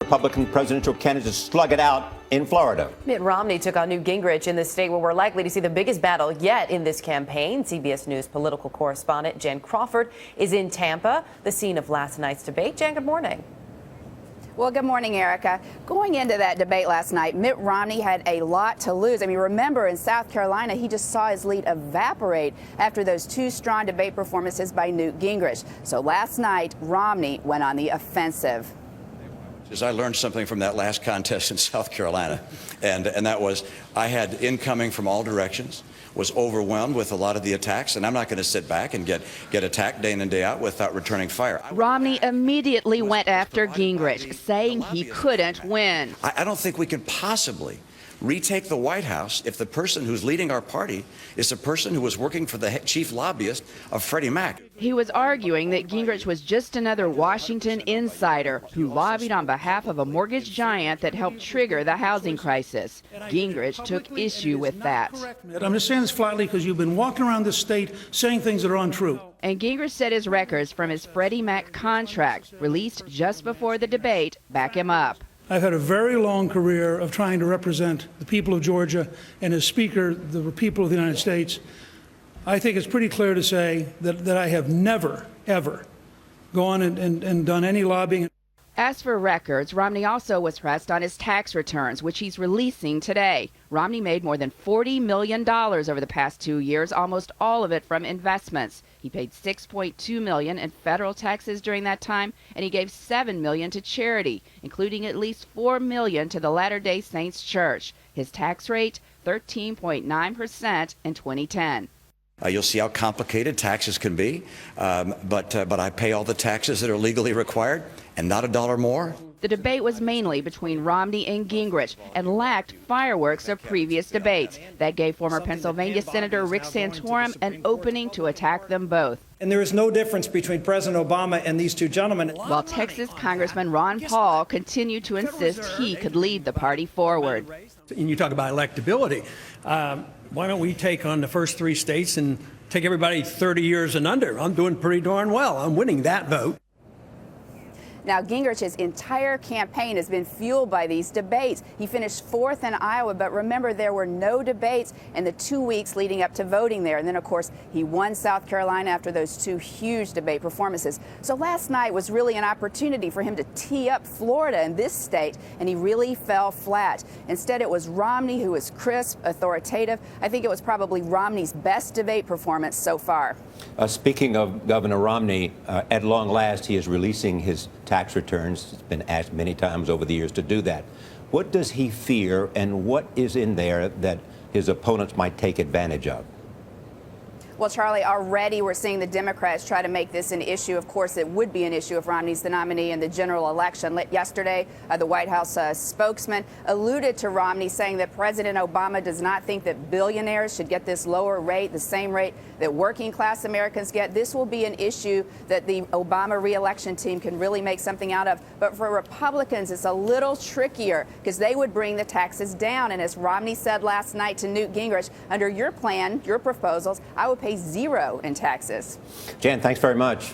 Republican presidential candidates slug it out in Florida. Mitt Romney took on Newt Gingrich in the state where we're likely to see the biggest battle yet in this campaign. CBS News political correspondent Jen Crawford is in Tampa, the scene of last night's debate. Jen, good morning. Well, good morning, Erica. Going into that debate last night, Mitt Romney had a lot to lose. I mean, remember in South Carolina, he just saw his lead evaporate after those two strong debate performances by Newt Gingrich. So last night, Romney went on the offensive. I learned something from that last contest in South Carolina, and that was I had incoming from all directions, was overwhelmed with a lot of the attacks, and I'm not going to sit back and get attacked day in and day out without returning fire. Romney immediately went after Gingrich, saying he couldn't win. I don't think we can possibly retake the White House if the person who's leading our party is the person who was working for the chief lobbyist of Freddie Mac. He was arguing that Gingrich was just another Washington insider who lobbied on behalf of a mortgage giant that helped trigger the housing crisis. Gingrich took issue with that. I'm just saying this flatly because you've been walking around this state saying things that are untrue. And Gingrich said his records from his Freddie Mac contract, released just before the debate, back him up. I've had a very long career of trying to represent the people of Georgia, and as Speaker, the people of the United States. I think it's pretty clear to say that I have never, ever gone and done any lobbying. As for records, Romney also was pressed on his tax returns, which he's releasing today. Romney made more than $40 million over the past 2 years, almost all of it from investments. He paid $6.2 million in federal taxes during that time, and he gave $7 million to charity, including at least $4 million to the Latter-day Saints Church. His tax rate, 13.9% in 2010. You'll see how complicated taxes can be, but I pay all the taxes that are legally required, and not a dollar more. The debate was mainly between Romney and Gingrich and lacked fireworks of previous debates. That gave former Pennsylvania Senator Rick Santorum an opening to attack them both. And there is no difference between President Obama and these two gentlemen. While Texas Congressman Ron Paul continued to insist he could lead the party forward. And you talk about electability. Why don't we take on the first three states and take everybody 30 years and under? I'm doing pretty darn well. I'm winning that vote. Now, Gingrich's entire campaign has been fueled by these debates. He finished fourth in Iowa, but remember, there were no debates in the 2 weeks leading up to voting there. And then, of course, he won South Carolina after those two huge debate performances. So last night was really an opportunity for him to tee up Florida in this state, and he really fell flat. Instead, it was Romney who was crisp, authoritative. I think it was probably Romney's best debate performance so far. Speaking of Governor Romney, at long last, he is releasing his tax returns. He's been asked many times over the years to do that. What does he fear, and what is in there that his opponents might take advantage of? Well, Charlie, already we're seeing the Democrats try to make this an issue. Of course, it would be an issue if Romney's the nominee in the general election. Yesterday, the White House spokesman alluded to Romney, saying that President Obama does not think that billionaires should get this lower rate, the same rate that working class Americans get. This will be an issue that the Obama re-election team can really make something out of. But for Republicans, it's a little trickier because they would bring the taxes down. And as Romney said last night to Newt Gingrich, under your plan, your proposals, I would pay zero in taxes. Jan, thanks very much.